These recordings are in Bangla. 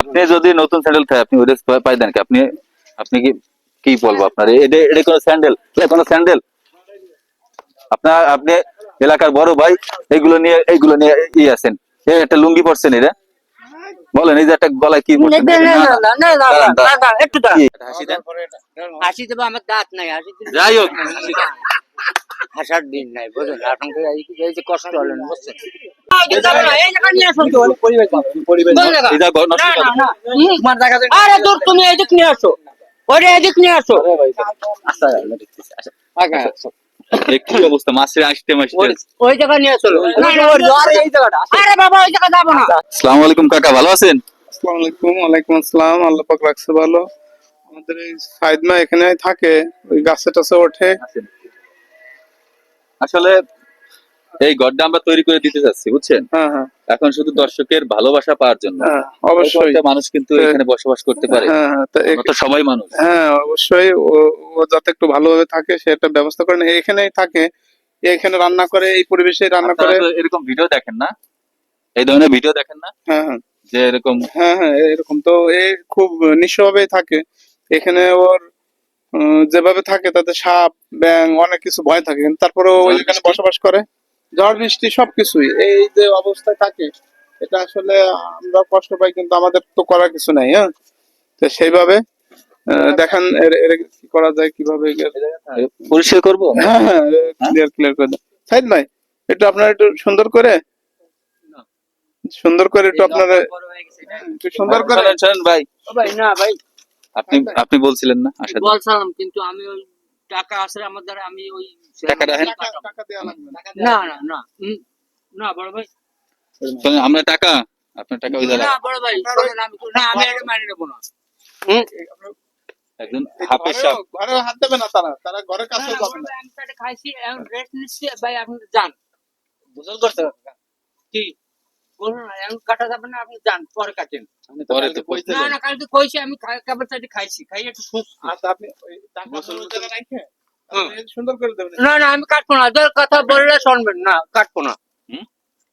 আপনি যদি নতুন স্যান্ডেল থাকে আপনি ওটা পাই দেন কি আপনি আপনি কি কি বলবো আপনার এটা এটা কোনো স্যান্ডেল কোনো স্যান্ডেল আপনার আপনি এলাকার বড় ভাই এইগুলো নিয়ে আছেন একটা লুঙ্গি পরছেন এটা বলেন এই যে একটা গলায় কি পরছেন একটু দাঁড়ান। কি হাসি দেন হাসি দেবো, আমার দাঁত নাই, হাসি দিলে যাই হোক হাসি দেন। হাসার দিন নাই, বুঝলেন? আপনাকে এই যে কষ্ট হলেন, বুঝছেন? এই জায়গা নিয়ে আসো। কোন জায়গা? এই জায়গা নষ্ট না, করো। না, না। আরে দূর, তুমি এদিক নিয়ে আসো, ওরে এদিক নিয়ে আসো। কি অবস্থা মাছের আসতে ওই জায়গা নিয়ে আসো। আরে বাবা, ওই জায়গা যাবো না। আসসালামু আলাইকুম কাকা ভালো আছেন আসসালামু আলাইকুম। ওয়ালাইকুম আসসালাম। আল্লাহ পাক রাখছে ভালো। আমাদের এই সাইদ মা এখানে থাকে, ওই গাছে টাছে ওঠে। আসলে এই ঘরটা আমরা তৈরি করে দিতে চাচ্ছি বুঝছেন হ্যাঁ হ্যাঁ এখন শুধু দর্শকের ভালোবাসা পাওয়ার জন্য হ্যাঁ, অবশ্যই। একটা মানুষ কিন্তু এখানে বসবাস করতে পারে হ্যাঁ হ্যাঁ, তা আমরা তো সবাই মানুষ হ্যাঁ অবশ্যই। ও যাতে একটু ভালোভাবে থাকে সেটা ব্যবস্থা করেন। এখানেই থাকে, এখানে রান্না করে, এই পরিবেশে রান্না আপনারা করে। তো এরকম ভিডিও দেখেন না এই ধরনের ভিডিও দেখেন না হ্যাঁ হ্যাঁ যে এরকম হ্যাঁ হ্যাঁ, এরকম তো এ খুব নিঃস্বভাবেই থাকে এখানে। ওর যেভাবে থাকে তাতে সাপ ব্যাঙ অনেক কিছু ভয় থাকে, কিন্তু তারপরে ওই ঝড় এখানে বৃষ্টি? বসবাস করে। ঝড় বৃষ্টি সবকিছুই, এই যে অবস্থায় থাকে, এটা আসলে আমরা কষ্ট পাই, কিন্তু আমাদের তো করার কিছু নাই। হ্যাঁ, তো সেইভাবে দেখান এর কি করা যায়, কিভাবে পরিষ্কার করবো হ্যাঁ হ্যাঁ ক্লিয়ার করে দেন। সাইদ ভাই, একটু আপনারা একটু সুন্দর করে একটু আপনারা একটু সুন্দর করে। শোনেন শোনেন ভাই ভাই না ভাই, আপনি আপনি বলছিলেন না আশা বলছিলাম, কিন্তু আমি ওই টাকা আছে আমার দ্বারা, আমি ওই টাকা রাখেন। টাকা দেওয়া লাগবে না। না না না না বড় ভাই, শোনেন, আমরা টাকা আপনার টাকা ওই না বড় ভাই, শোনেন, আমি এটা মানি নেবো না। একজন হাফেজ সাহেব ঘরে হাত দেবে না, তারা ঘরের না, কাছে না, যাবে বড় না। ভাই, আমি তো এটা খাইছি, এখন রেস্ট নিচ্ছি। ভাই আপনি যান, বুঝল করতে কি বলুন না, এখন কাটা যাবে না, আপনি যান, পরে কাটেন। পরে তো না না, কালকে কইছি আমি, কেবল চাইতে খাইছি, খাই একটু সুস্থ। আচ্ছা, আপনি ওই টাকা ওই জায়গায় রাখে আপনি সুন্দর করে দেবেন। না না, আমি কাটবো না, তোর কথা বললে শুনবেন না, কাটবো না। হুম?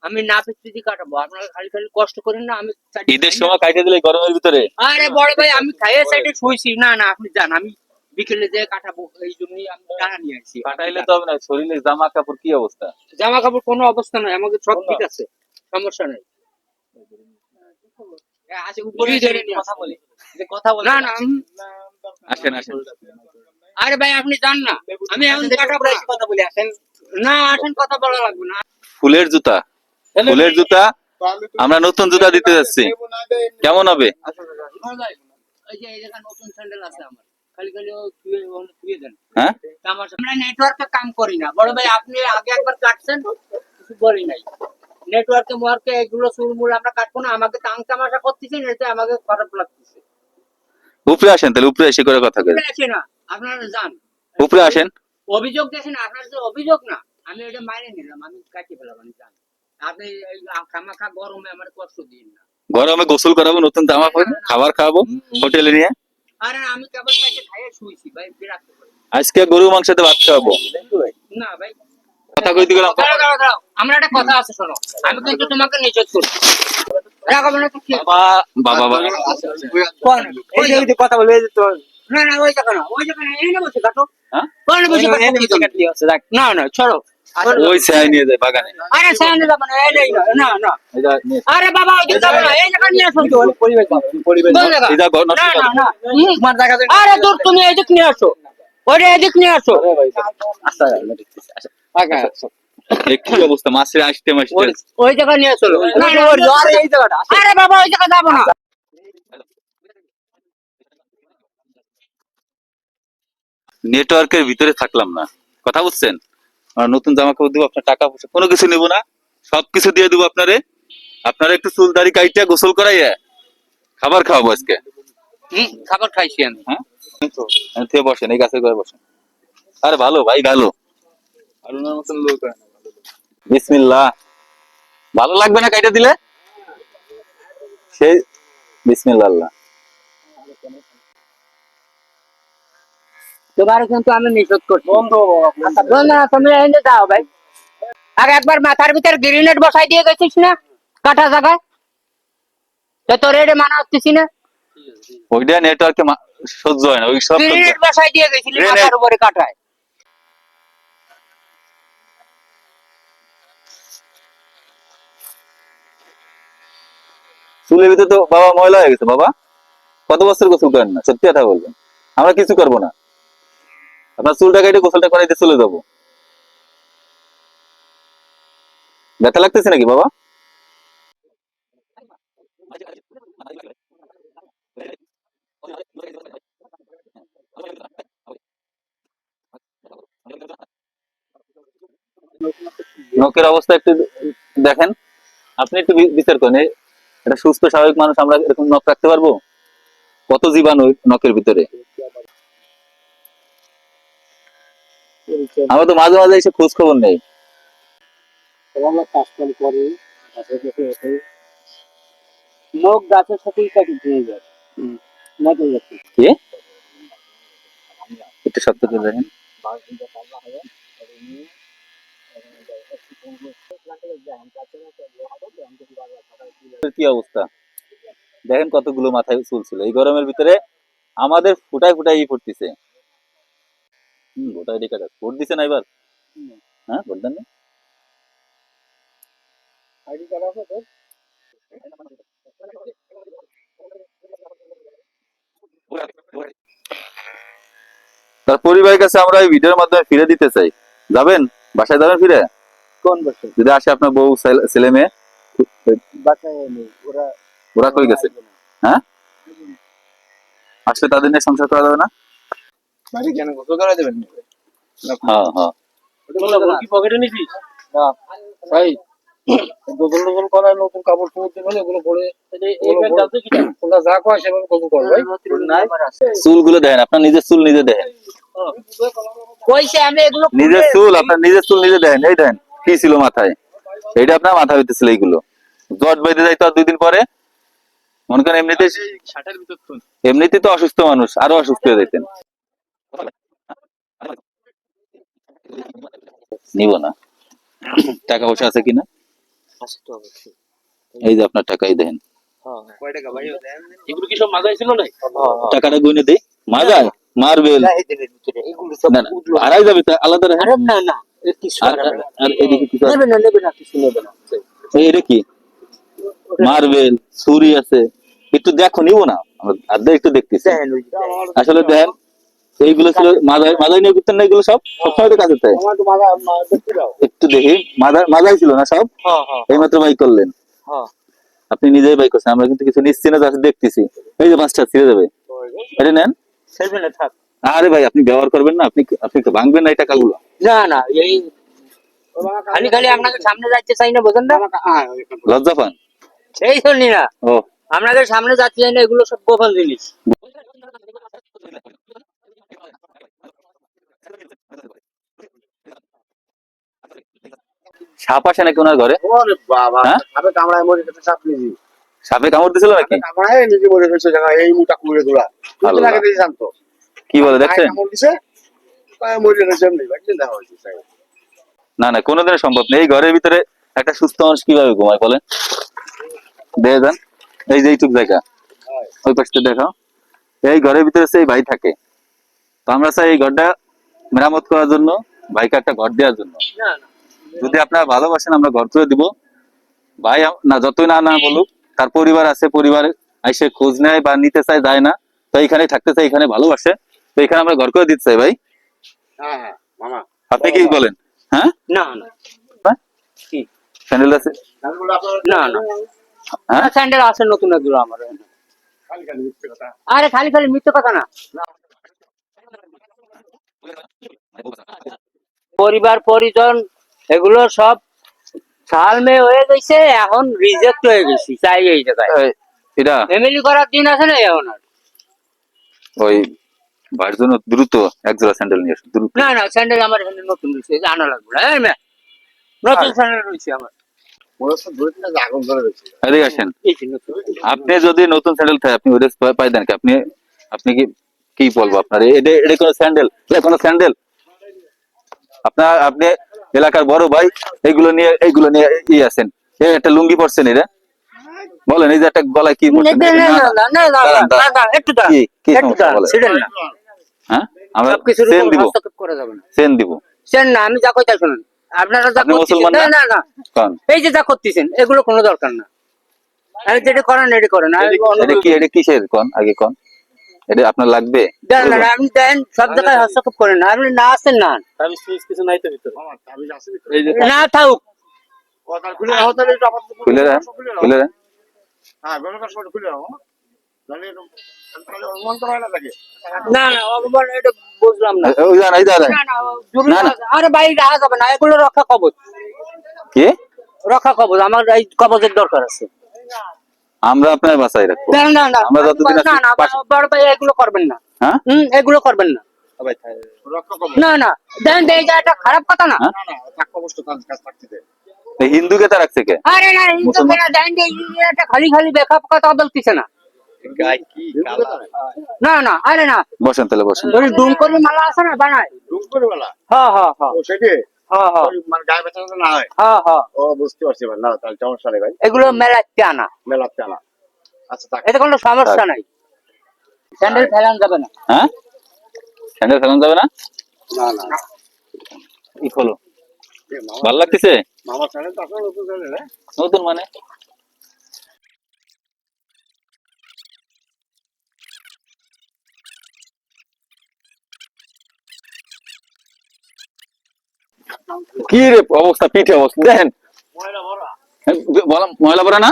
আমি না পিছিয়ে কাটাবো, আপনারা খালি খালি কষ্ট করেন না। আমি চাইতে ঈদের খাই না। সময় কাটিয়ে দিলে গরমের ভিতরে আরে বড় ভাই, আমি খাইয়ে সাইডে শুয়েছি। না না, আপনি যান, আমি বিকেলে যেয়ে কাটাবো, এই জন্যই আমি টাকা নিয়ে আসছি। কাটাইলে তো হবে না শরীরে জামা কাপড় কি অবস্থা জামা কাপড় কোনো অবস্থা নাই, আমাকে সব ঠিক আছে, সমস্যা নেই। আছে উপরেই ধরে নিয়ে কথা বলি, না না আসেন আসেন আরে ভাই আপনি যান না, আমি এখন কাটাবো না। কথা বলি, আসেন না, আসেন, কথা বলা লাগবে না। ফুলের জুতা আমরা নতুন জুতা দিতে যাচ্ছি কেমন হবে এই যে এই জায়গা নতুন স্যান্ডেল আছে আমার, খালি খালি ও ধুয়ে দেন। হ্যাঁ আমরা নেটওয়ার্কে কাম করি না বড় ভাই, আপনি আগে একবার কাটছেন, কিছু বলি নাই। নেটওয়ার্কে মোয়ার্কে এগুলো সুরমুর আমরা কাটবো না, আমাকে তাং তামাশা করতেছেন, এতে আমাকে খারাপ লাগতেছে। উপরে আসেন তাহলে উপরে এসে করে কথা বলি উপরে আসে না, আপনারা যান, উপরে আসেন অভিযোগ দেখেন, আপনার যে অভিযোগ না, আমি এটা মাইনে নিলাম, আমি কাটি ফেলাম, আমি যান। আপনি এই খামাখা গরমে আমার কষ্ট দিন না। গরমে গোসল করাবো নতুন জামা পরে খাবার খাওয়াবো হোটেলে নিয়ে আরে আমি কেবল চাইতে খাইয়ে শুয়েছি ভাই, বিরক্ত করে। আজকে গরু মাংসতে ভাত খাওয়াবো না ভাই, কথা কইতে গেলাম দাঁড়াও, দাঁড়াও, দাঁড়াও। আমার একটা কথা আছে, শোনো, আমি কিন্তু তোমাকে নিষেধ করি। রাখো না তো কি? বাবা বাবা কোন? এই যে কথা বলবে তো। না না, ওই জায়গা না, ওই জায়গা না, এই না বসে কাটো। হ্যাঁ? কোন বসে কাটো? না না, ছাড়ো। ওই ছাই নিয়ে যায় বাগানে আরে সামনে যাবো না, এই নেই, না না। এই যা নিয়ে আরে বাবা, ওই দিকে যাবো না, এই জায়গা নিয়ে আসো। কোন জায়গা? এই যা ঘর নষ্ট না করো। না না, আরে দূর, তুমি এদিক নিয়ে আসো, ওরে এদিক নিয়ে আসো। এই কি অবস্থা মাছের আসতে ওই জায়গা নিয়ে চলো। না না, এই জায়গাটা। আরে বাবা, ওই জায়গা যাবো না। নেটওয়ার্কের ভিতরে থাকলাম না কথা বুঝছেন আর নতুন জামা কাপড় দিব আপনার টাকা পয়সা কোনো কিছু নিব না সবকিছু দিয়ে দিব আপনারা একটু চুল দাড়ি কাইটা গোসল করাইয়া খাবার খাওয়াবো আজকে খাবার খাইছি আমি। হ্যাঁ থেকে বসেন এই গাছের ঘরে বসেন আরে ভালো ভাই ভালো আলুনার মতন লোক বিসমিল্লাহ ভালো লাগবে না কাইটা দিলে সেই বিসমিল্লাহ আল্লাহ তোমার কিন্তু আমি নিষেধ করছি। বন্ধু না, তুমি এনে যাও ভাই। আগে একবার মাথার ভিতর গ্রিনেড বসাই দিয়ে গেছিস না কাটা জায়গায়, তো তোর রেটে মানা হচ্ছিস না, ওইটা নেটওয়ার্কে সহ্য হয় না ওই সব তুই রেট বাসায় দিয়ে গেছিলি রে- মাথার উপরে কাটায়। চুলের ভিতরে তো বাবা ময়লা হয়ে গেছে বাবা, কত বছর গোসল করেন না, সত্যি কথা বলবেন। আমরা কিছু করবো না, আপনার চুলটা কেটে গোসলটা করাইতে চলে যাবো। ব্যথা লাগতেছে নাকি বাবা? নখের অবস্থা একটু দেখেন, আপনি একটু বিচার করেন। এটা সুস্থ স্বাভাবিক মানুষ আমরা এরকম নখ রাখতে পারবো? কত জীবাণু নখের ভিতরে। আমরা তো মাঝে মাঝে এসে খোঁজ খবর নেই। কাজকাম করে লোক গাছের সাথেই কাটি দিয়ে যায় নাকি যাচ্ছে কে একটু সত্য করে দেখেন। কি অবস্থা দেখেন, কতগুলো মাথায় চুল ছিল এই গরমের ভিতরে, আমাদের ফুটায় ফুটাই পড়তেছে। গোটায় রেখে ভোট দিছে না এবার? হ্যাঁ ভোট দেন না? তার পরিবারের কাছে আমরা এই ভিডিওর মাধ্যমে ফিরে দিতে চাই। যাবেন বাসায়, যাবেন ফিরে? কোন বছর যদি আসে আপনার বউ ছেলে মেয়ে, বাসায় নেই ওরা, ওরা কই গেছে? হ্যাঁ আসলে তাদের নিয়ে সংসার করা যাবে না? বাড়ি কেন গোসল করা দেবেন? হ্যাঁ হ্যাঁ কি পকেটে নিছিস না ভাই, গোসল টোসল করা নতুন কাপড় চোপড় দিবেন এগুলো পরে ওরা যা কয় সেভাবে গোসল করো ভাই। চুলগুলো দেখেন, আপনার নিজের চুল নিজে দেখেন, কইছে আমি এগুলো নিজের চুল আপনার নিজের চুল নিজে দেখেন। এই দেখেন কি ছিল মাথায়, এইটা আপনার মাথা হইতেছিল এইগুলো। জট বেঁধে যাইতো আর 2 দিন পরে, মনে করেন এমনিতে তো অসুস্থ মানুষ, আরো অসুস্থ হয়ে যেতেন। নিব না, টাকা পয়সা আছে কিনা? এই যে আপনার টাকাই দেখেন, এগুলো কি সব মাথায় ছিল না? টাকাটা গুনে দেই। মাজায় মার্বেল না না হারাই যাবে, তা আলাদা রাখেন। আরে না না আর এদিকে কিছু আছে? নেবে না কিছু নেবে না। এটা কি মার্বেল ছুরি আছে, একটু দেখো, নিব না আর একটু দেখতেছি। আসলে দেখেন এইগুলো ছিল মাজায় মাজায় নিয়ে ঘুরতেন না, এগুলো সব সবসময় তো কাজে তাই। একটু দেখি মাজায় ছিল না সব, এইমাত্র বাই করলেন আপনি, নিজেই বাই করছেন, আমরা কিন্তু কিছু নিচ্ছি না, জাস্ট দেখতেছি। এই যে 5টা ছিঁড়ে যাবে, এটা নেন। আরে ভাই আপনি ব্যবহার করবেন না, আপনি আপনি তো ভাঙবেন না এই টাকাগুলো। না না এই খালি খালি আপনাকে সামনে যাইতে চাই না, বোঝেন না? লজ্জা পান? সেই শুনি না, ও আপনাকে সামনে যাচ্ছে চাই না, এগুলো সব গোপন জিনিস। সাপ আসে নাকি ওনার ঘরে? ওরে বাবা, হ্যাঁ? সাপে কামড়ায় মরে গেছে সাপ নিজে। সাপে কামড় দিছিল নাকি? কামড়ায় নিজে মরে গেছে, জায়গা এই মুটা কুড়ে তোলা। দুদিন আল্লাহ। আগে দিয়ে জানতো। কি বলে দেখছেন? কামড় দিছে, পায়ে মরে গেছে এমনি, একদিন দেখা হয়েছে। না না কোনোদিনই সম্ভব নেই। এই ঘরের ভিতরে একটা সুস্থ মানুষ কিভাবে ঘুমায় বলেন? দেখে যান, এই যে এইটুক জায়গা, ওই পাশটা দেখাও। এই ঘরের ভিতরে সেই ভাই থাকে, তো আমরা চাই এই ঘরটা মেরামত করার জন্য, ভাইকে একটা ঘর দেওয়ার জন্য। না না যদি আপনারা ভালোবাসেন আমরা ঘর করে দিব। ভাই না যতই না না বলুক, তার পরিবার আছে, পরিবার এসে খোঁজ নেয় বা নিতে চায়, যায় না, তো এইখানে থাকতে চাই, এখানে ভালোবাসে, তো এখানে আমরা ঘর করে দিতে চাই। ভাই হ্যাঁ হ্যাঁ মামা, আপনি কি বলেন? হ্যাঁ না না কি স্যান্ডেল আছে? না না হ্যাঁ স্যান্ডেল আছে নতুন এগুলো আমার। খালি খালি মিথ্যে কথা। আরে খালি খালি মিথ্যে কথা না, পরিবার পরিজন এগুলো সব সাল মেয়ে হয়ে গেছে, এখন রিজেক্ট হয়ে গেছি, চাই এই জায়গায় এটা ফ্যামিলি করার দিন আছে না এখন আর। ওই ভাইয়ের জন্য দ্রুত একজোড়া স্যান্ডেল নিয়ে আসুন, দ্রুত। না না স্যান্ডেল আমার এখানে নতুন রয়েছে, আনা লাগবে না। এই মেয়ে, নতুন স্যান্ডেল রয়েছে আমার। ওরা সব ধরে থেকে আগুন ধরে গেছে। এদিকে আসেন। এই যে নতুন। আপনি যদি নতুন স্যান্ডেল থাকে আপনি ওদের পাই দেন কি? আপনি আপনি কি কি বলবো আপনার, এটা এটা কোনো স্যান্ডেল? এটা কোনো স্যান্ডেল? আপনার আপনি এলাকার বড় ভাই, এইগুলো নিয়ে ই আছেন, একটা লুঙ্গি পরছেন, এটা বলেন এই যে একটা গলায় কি পড়ছে? না, না, না, না, না, দাঁড়ান, না, না, একটু দাঁড়ান, কি কি একটু সমস্যা দাঁড়ান, বলেন? ছিড়েন না। হ্যাঁ, আমরা সবকিছুর চেন উপর দিব, হস্তক্ষেপ করা যাবে না। চেন দিব। চেন না, আমি যা কইতা শুনুন। আপনারা যা আপনি করতেছেন, মুসলমান না, না? না, না, কোন এই যে যা করতেছেন, এগুলো কোনো দরকার না। আমি যেটা করেন, এটি করেন। এটা কিসের কোন আগে কোন? এটা আপনার লাগবে? দেন না, না, আপনি দেন, সব জায়গায় হস্তক্ষেপ করেন না। আপনি না আসেন না, না থাকুক। খুলে দেন, খুলে দেন। না, না, অকবর এটা বুঝলাম না। ওই জান, এই জান। না, না, জরুরি না, না। আছে। আরে ভাই, রাহা যাবে না, এগুলো রক্ষা কবচ। কি? রক্ষা কবচ, আমার এই কবচের দরকার আছে। আমরা আপনার বাসায় রাখবো। না, না, না, আমরা যতদিন না, আছি না, পাশে- বড় ভাই এগুলো করবেন না। হ্যাঁ? এগুলো করবেন না। না, না, দেন, দেন, এটা একটা খারাপ কথা না। হ্যাঁ? এই হিন্দুকে তা রাখছে কে? আরে না, এই তো মুসলমান। মেরা দেন, দেন, এটা খালি খালি বেকাপ কথা বলতিছে না। না, না, আরে না, বসেন তাহলে, বসেন। ওই ডুম করে মালা আছে না, বানায়। হ্যাঁ, হ্যাঁ, হ্যাঁ, হ্যাঁ, হ্যাঁ, হ্যাঁ, হ্যাঁ। এগুলো মেলাতে আনা, এতে কোনো সমস্যা নাই। স্যান্ডেল ফেলান যাবে না। হ্যাঁ, স্যান্ডেল ফেলানো যাবে না? কি খোলো, ভালো লাগতেছে? নতুন মানে? কি রে অবস্থা, পিঠে অবস্থা দেখেন। বললাম ময়লা পড়া না।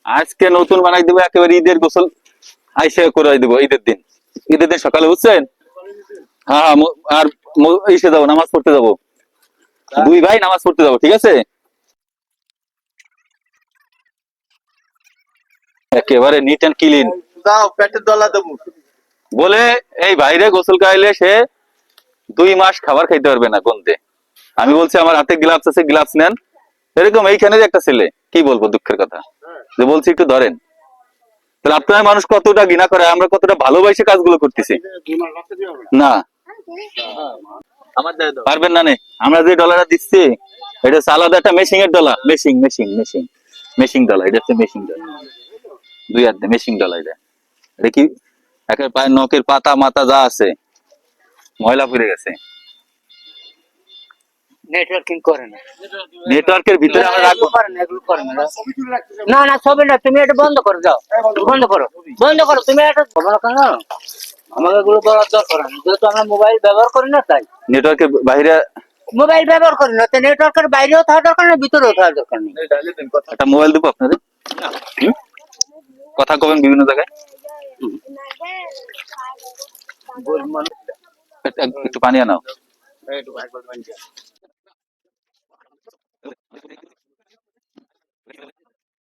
আজকে নতুন বানাই দেবো, একেবারে ঈদের গোসল আইসে করে দেবো ঈদের দিন। ঈদের দিন সকালে, বুঝছেন? হ্যাঁ, হ্যাঁ, আর ইসে যাবো, নামাজ পড়তে যাবো। দুই ভাই নামাজ পড়তে যাবো, ঠিক আছে? একেবারে নিট অ্যান্ড ক্লিন পেটের দলা দেবো। বলে এই বাইরে গোসল খাইলে সে 2 মাস খাবার খাইতে পারবে না গন্ধে। আমি বলছি আমার হাতে গ্লাভস আছে, গ্লাভস নেন। এরকম এইখানের একটা ছেলে, কি বলবো দুঃখের কথা, যে বলছি একটু ধরেন। তাহলে আপনার মানুষ কতটা ঘৃণা করে, আমরা কতটা ভালোবাসে কাজগুলো করতেছি। না, পারবেন না নে। আমরা যে ডলারটা দিচ্ছি এটা হচ্ছে আলাদা একটা মেশিং এর ডলার। মেশিং ডলার, এটা হচ্ছে মেশিং ডলার। 2 হাত দিয়ে মেশিং ডলার। এটা কি একের পায়ের নখের পাতা মাথা যা আছে ময়লা পড়ে গেছে। নেটওয়ার্কিং করে না। নেটওয়ার্কের ভিতরে আমরা রাখবো। এগুলো করে না, এগুলো করে না। না, না, সবে না, তুমি এটা বন্ধ করে দাও। বন্ধ করো, বন্ধ করো। তুমি এটা খবর কেন? আমাকে এগুলো করার দরকার নেই, যেহেতু আমরা মোবাইল ব্যবহার করি না, তাই। নেটওয়ার্কের বাইরে মোবাইল ব্যবহার করি না, তো নেটওয়ার্কের বাইরেও থাকা দরকার নেই, ভিতরেও থাকা দরকার নেই। একটা মোবাইল দেবো আপনাদের। হুম? কথা কবেন বিভিন্ন জায়গায়। একটু পানি আনাও।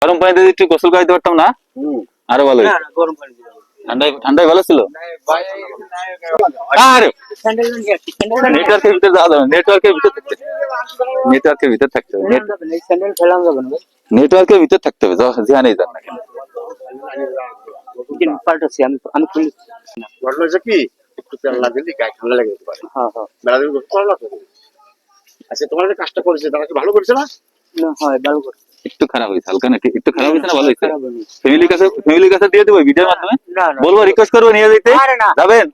গরম পানিতে যদি একটু গোসল করাইতে পারতাম না, আরো ভালো না, হতো। না, গরম পানি দিও। ঠান্ডায় ঠান্ডায় ভালো ছিল। আরে স্যান্ডেল নিয়ে আসছি, স্যান্ডেল নিয়ে নেটওয়ার্কের ভিতরে যাওয়া যাবে, নেটওয়ার্কের ভিতরে থাকতে হবে। নেটওয়ার্কের ভিতরে থাকতে হবে। ফেলান যাবে না, এই স্যান্ডেল ফেলান যাবে না ভাই। নেটওয়ার্কের ভিতরে থাকতে হবে, যেখানেই যান না কেন। কিন্তু পাল্টাচ্ছি, আমি খুলি। ঘটনা হচ্ছে কি, একটু তেল না দিলে গায়ে ঠান্ডা লেগে যেতে পারে। হ্যাঁ, হ্যাঁ, মেলা দিন করতে পারলো তো। আচ্ছা, তোমার যে কাজটা করেছে তারা কি ভালো করেছে না? না, হয় ভালো করে। একটু খারাপ হয়েছে, হালকা নাকি একটু খারাপ হয়েছে না ভালো হয়েছে? খারাপ হয়নি। ফ্যামিলির কাছে দিয়ে দেবো ভিডিওর মাধ্যমে। না, না, বলবো, রিকোয়েস্ট করবো নিয়ে যেতে। আরে না। যাবেন?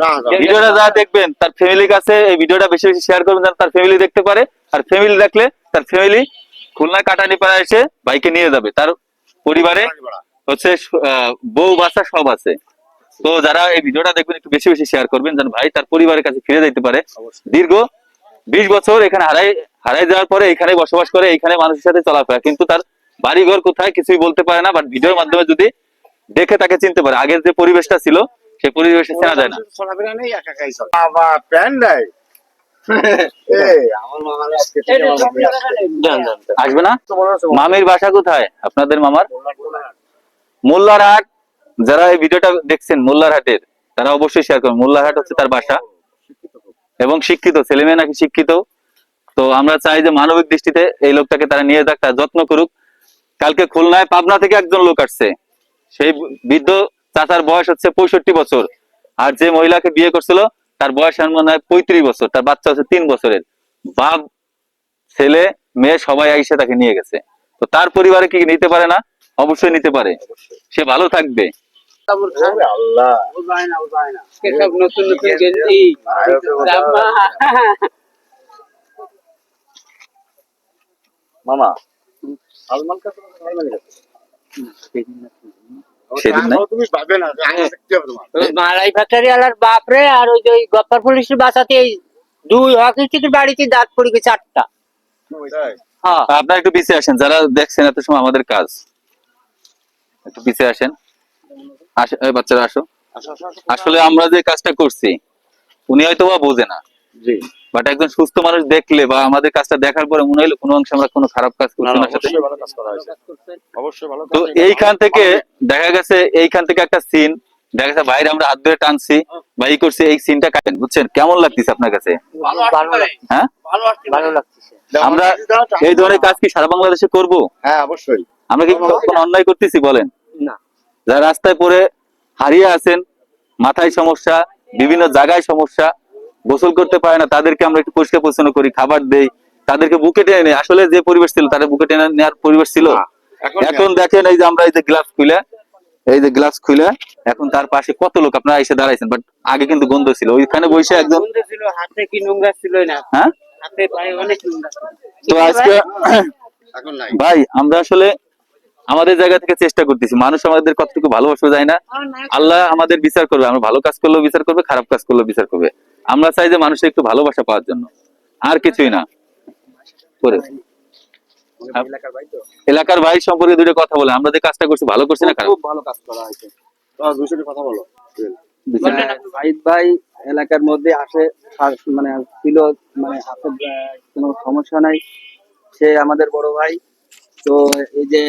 না, ভিডিওটা যা দেখবেন তার ফ্যামিলির কাছে এই ভিডিওটা বেশি বেশি শেয়ার করবেন, যেন তার ফ্যামিলি দেখতে পারে। আর ফ্যামিলি দেখলে তার ফ্যামিলি খুলনায় কাটানি পাড়া এসে বাইকে নিয়ে যাবে। তার পরিবারে হচ্ছে বউ বাচ্চা সব আছে। তো যারা এই ভিডিওটা দেখবেন একটু বেশি বেশি শেয়ার করবেন, যেন ভাই তার পরিবারের কাছে ফিরে যেতে পারে। দীর্ঘ 20 বছর এখানে হারাই যাওয়ার পরে এখানে বসবাস করে, এখানে মানুষের সাথে চলাফেরা, কিন্তু তার বাড়ি ঘর কোথায় কিছুই বলতে পারে না। বাট ভিডিওর মাধ্যমে যদি দেখে তাকে চিনতে পারে, আগের যে পরিবেশটা ছিল সেই পরিবেশে চেনা যায় না। চলাফেরা নেই, একা একাই চলে। বাবা, প্যান্ট নাই। আমার মামার আজকে থেকে আমার মামি আসছে। আসবে না? তো মনে হচ্ছে মামির বাসা কোথায় আপনাদের মামার? মোল্লারহাট। যারা এই ভিডিওটা দেখছেন মোল্লারহাটের, তারা অবশ্যই শেয়ার করুন। মোল্লারহাট হচ্ছে তার বাসা, এবং শিক্ষিত ছেলে মেয়ে নাকি শিক্ষিত। তো আমরা চাই যে মানবিক দৃষ্টিতে এই লোকটাকে তারা নিয়ে যাক, তার যত্ন করুক। কালকে খুলনায় পাবনা থেকে একজন লোক আসছে, সেই বৃদ্ধ চাচার বয়স হচ্ছে 65 বছর। আর যে মহিলাকে বিয়ে করছিল তার বয়স মনে হয় 35 বছর, তার বাচ্চা হচ্ছে 3 বছরের। বাপ ছেলে মেয়ে সবাই আইসে তাকে নিয়ে গেছে। তো তার পরিবারে কি নিতে পারে না? অবশ্যই নিতে পারে, সে ভালো থাকবে। আল্লাহ সব নতুন নতুন গেঞ্জি জামা। মামা সালমান খান তোমাকে ভালো লাগে? সেদিন না? তুমি পাবে না আগে দেখতে হবে তোমার। ওই মালাই ফ্যাক্টরি আলার বাপরে, আর ওই যে ওই গপ্পার পুলিশের বাসাতে এই দুই হকি স্টিকের বাড়িতে দাঁত পড়ে গেছে 8টা। ওইটাই। হ্যাঁ আপনারা একটু পিছিয়ে আসেন, যারা দেখছেন এত সময় আমাদের কাজ, একটু পিছিয়ে আসেন। এই বাচ্চারা আসো। আসো আসো আসো। আসলে আমরা যে কাজটা করছি উনি হয়তো বা বোঝে না, জি বাট একজন সুস্থ মানুষ দেখলে বা আমাদের কাজটা দেখার পরে মনে হলো কোনো অংশে আমরা কোনো খারাপ কাজ না করছি না না সাথে। অবশ্যই ভালো কাজ করা হয়েছে, অবশ্যই ভালো তো কাজ। এইখান থেকে দেখা গেছে, এইখান থেকে একটা সিন দেখা গেছে বাইরে আমরা হাত ধরে টানছি বা এই করছি, এই সিনটা কাটেন, বুঝছেন? কেমন লাগতেছে আপনার কাছে? ভালো লাগছে, হ্যাঁ, ভালো লাগছে। আমরা এই ধরনের কাজ কি সারা বাংলাদেশে করব? হ্যাঁ অবশ্যই। আমরা কি কোনো অন্যায় করতেছি বলেন? না যারা রাস্তায় পড়ে হারিয়ে আছেন, মাথায় সমস্যা, বিভিন্ন জায়গায় সমস্যা, গোসল করতে পারে না, তাদেরকে আমরা একটু পরিষ্কার পরিচ্ছন্ন করি, খাবার দেই, তাদেরকে বুকে টেনে নেই। আসলে যে পরিবেশ ছিল তাদের বুকে টেনে নেওয়ার পরিবেশ ছিল। এখন দেখেন এই যে আমরা এই যে গ্লাভস খুলে, এই যে গ্লাভস খুলে এখন তার পাশে কত লোক আপনারা এসে দাঁড়াইছেন, বাট আগে কিন্তু গন্ধ ছিল, ওইখানে বসে একজন। বন্ধু ছিল, হাতে কি নোংরা ছিল না, হ্যাঁ, হাতে পায়ে অনেক নোংরা ছিল। তো আজকে এখন নাই। ভাই আমরা আসলে আমাদের জায়গা থেকে চেষ্টা করতেছি, মানুষ আমাদের কতটুকু ভালোবাসা যায় না, আল্লাহ আমাদের বিচার করবে। আমরা ভালো কাজ করলেও বিচার করবে, খারাপ কাজ করলেও বিচার করবে। আমরা চাই যে মানুষের একটু ভালোবাসা পাওয়ার জন্য, আর কিছুই না। করে এলাকার ভাই তো এলাকার ভাই সম্পর্কে দুটো কথা বলে, আমরা যে কাজটা করছি ভালো করছি না খারাপ? খুব ভালো কাজ করা হয়েছে। তো দুশোটি কথা বলো। জাহিদ ভাই এলাকার মধ্যে আসে, মানে ছিল, মানে হাতে কোনো সমস্যা নাই, সে আমাদের বড় ভাই। তো এই যে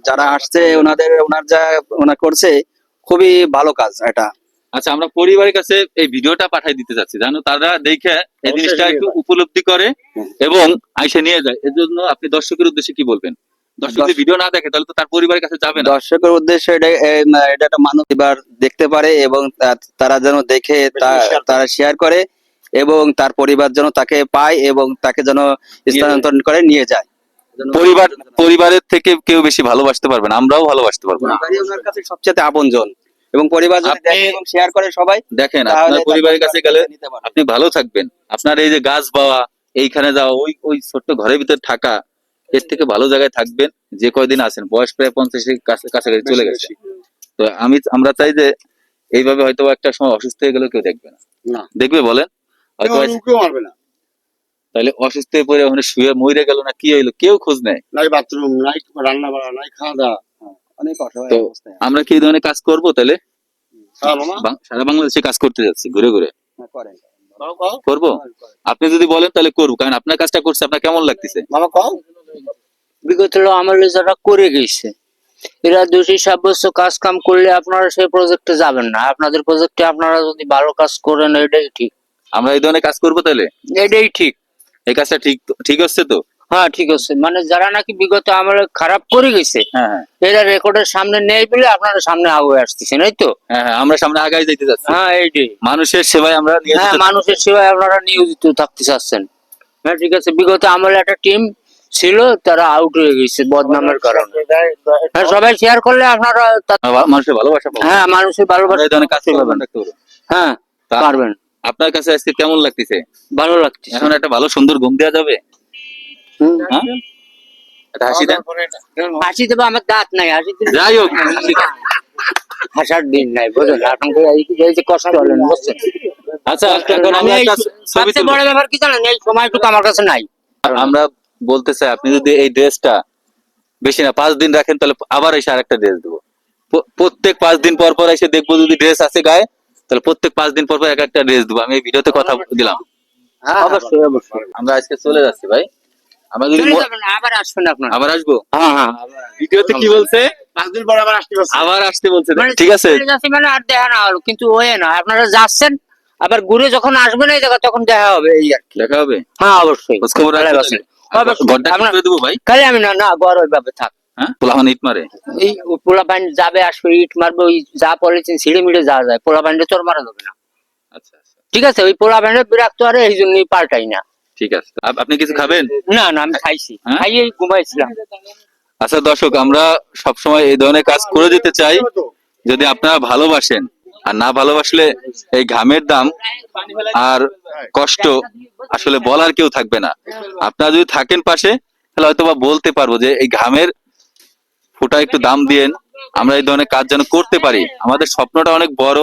যারা আসছে ওনার যা ওনা করছে খুবই ভালো কাজ এটা। আচ্ছা, আমরা পরিবারের কাছে এই ভিডিওটা পাঠাই দিতে যাচ্ছি, জানো তারা দেখে এই জিনিসটা একটু উপলব্ধি করে এবং আইসে নিয়ে যায়। এর জন্য আপনি দর্শকের উদ্দেশ্যে কি বলবেন? দর্শক যদি ভিডিও না দেখে তাহলে তো তার পরিবারের কাছে যাবে না। দর্শকের উদ্দেশ্যে এটা একটা মানুষ এবার দেখতে পারে এবং তারা যেন দেখে তারা শেয়ার করে এবং তার পরিবার যেন তাকে পায় এবং তাকে যেন স্থানান্তর করে নিয়ে যায়। পরিবারের থেকে কেউ বেশি ভালোবাসতে পারবে না, আমরাও ভালোবাসতে পারবো না। পরিবারই ওনার কাছে সবচেয়ে আপনজন এবং পরিবার যদি আপনি- দেখে এবং শেয়ার করে সবাই, দেখেন তাহলে আপনার তার পরিবারের কাছে গেলে নিতে পারবে। আপনি ভালো থাকবেন। আপনার এই যে গাছ বাওয়া, এইখানে যাওয়া, ওই ওই ছোট্ট ঘরের ভিতর থাকা, এর থেকে ভালো জায়গায় থাকবেন। যে কয়দিন আছেন, বয়স প্রায় 50-এর কাছাকাছি চলে গেছে। তো আমরা চাই যে এইভাবে হয়তো একটা সময় অসুস্থ হয়ে গেলেও কেউ দেখবে না। না। দেখবে বলেন? হয়তো কেউ মারবে না। তাহলে অসুস্থ হয়ে পড়ে ওখানে শুয়ে মরে গেল না, কি হইলো, কেউ খোঁজ নেয়। নাই বাথরুম, নাই রান্না বাড়া, নাই খাওয়া দাওয়া। অনেক অসহায় তো অবস্থায় আমরা কি এই ধরনের কাজ করবো তাহলে? হ্যাঁ মামা সারা বাংলাদেশে কাজ করতে যাচ্ছি, ঘুরে ঘুরে করেন। কও করবো। আপনি যদি বলেন তাহলে করবো, কারণ আপনার কাজটা করছে, আপনার কেমন লাগতেছে? মামা কও। বিগত আমলে যারা করে গেছে এরা দোষী সাব্যস্ত কাজ কাম করলে আপনারা সেই প্রজেক্টে যাবেন না। আপনাদের প্রজেক্টে আপনারা যদি ভালো কাজ করেন এটাই ঠিক, আমরা এই ধরনের কাজ করবো তাহলে? এটাই ঠিক। এই কাজটা ঠিক হচ্ছে তো? হ্যাঁ ঠিক আছে, মানে যারা নাকি বিগত আমলে খারাপ করে গেছে হ্যাঁ হ্যাঁ এরা রেকর্ডের সামনে নেই বলে আপনারা সামনে আগে আসতেছেন, এই তো? হ্যাঁ হ্যাঁ, আমরা সামনে আগাই যেতে যাচ্ছি। হ্যাঁ এইটাই। মানুষের সেবায় আমরা নিয়োজিত হ্যাঁ থাকছি। মানুষের সেবায় আপনারা নিয়োজিত থাকতে চাচ্ছেন। হ্যাঁ ঠিক আছে, বিগত আমলে একটা টিম ছিল, তারা আউট হয়ে গেছে বদনামের কারণে। হ্যাঁ সবাই শেয়ার করলে আপনারা মানুষের ভালোবাসা পাবো। হ্যাঁ মানুষের আমরা ভালোবাসা এই ধরনের কাজ করতে করবো পারবেন। না, করবো। হ্যাঁ তা- পারবেন। আপনার কাছে আজকে কেমন লাগতেছে? ভালো লাগছে। এখন একটা ভালো সুন্দর ঘুম দেওয়া যাবে? হ্যাঁ, একটা হাসি দেন। হাসি দেবো, আমার দাঁত নাই, হাসি দিলে যাই হোক, হাসি দেন। হাসার দিন নাই, বুঝলেন? আপনাকে এই যে কষ্ট হলেন, বুঝছেন? আচ্ছা, এখন আমি আমরা এই একটা ছবি সবচেয়ে তুলবো। বড় ব্যাপার কি জানেন, এই সময়টুকু আমার কাছে নাই। আমরা বলতে চাই, আপনি যদি এই ড্রেসটা বেশি না 5 দিন রাখেন তাহলে আবার এসে আরেকটা ড্রেস দেবো। প্রত্যেক 5 দিন পর পর এসে দেখবো, যদি ড্রেস আছে গায়ে তাহলে প্রত্যেক 5 দিন পর পর এক একটা ড্রেস দেবো। আমি এই ভিডিওতে কথা দিলাম। অবশ্যই অবশ্যই আমরা আজকে চলে যাচ্ছি ভাই। আমরা যদি চলে যাবেন, আবার আসবেন আপনার। আবার আসবো। হ্যাঁ হ্যাঁ ভিডিওতে কি বলছে? 5 দিন পর আবার আসতে পারছি। আবার আসতে বলছে। মানে ঠিক আছে, চলে যাচ্ছি মানে আর দেখা না হলো, কিন্তু ওই না, আপনারা যাচ্ছেন আবার ঘুরে যখন আসবেন এই জায়গা তখন দেখা হবে, এই আর কি। দেখা হবে। হ্যাঁ অবশ্যই খোঁজ খবর ভালো রাখবেন। আছেন। আর অবশ্যই। ঘরটা ঠিক করে দেবো ভাই। খালি আমি না না ঘর ওইভাবে থাক। হ্যাঁ, পোলাপান ইট মারে। এই পোলা পাইন যাবে আসবে, ইট মারবে, ওই যা পলিথিন ছিঁড়ে মিড়ে যাওয়া যায়, পোলা পাইনটা চোর মারা যাবে না। আচ্ছা আচ্ছা। ঠিক আছে, ওই পোলা পাইনটা বিরক্ত আরে এই জন্যই পাল্টাই না। ঠিক আছে, আপনি কিছু খাবেন? না না, আমি খাইছি, হ্যাঁ? খাইয়ে ঘুমাইছিলাম। আচ্ছা দর্শক, আমরা সবসময় এই ধরনের কাজ করে যেতে চাই যদি আপনারা ভালোবাসেন, আর না ভালোবাসলে এই ঘামের দাম আর কষ্ট আসলে বলার কেউ থাকবে না। আপনারা যদি থাকেন পাশে, তাহলে হয়তো বা বলতে পারবো যে এই ঘামের ফোঁটা একটু দাম দিয়েন, আমরা এই ধরনের কাজ যেন করতে পারি। আমাদের স্বপ্নটা অনেক বড়,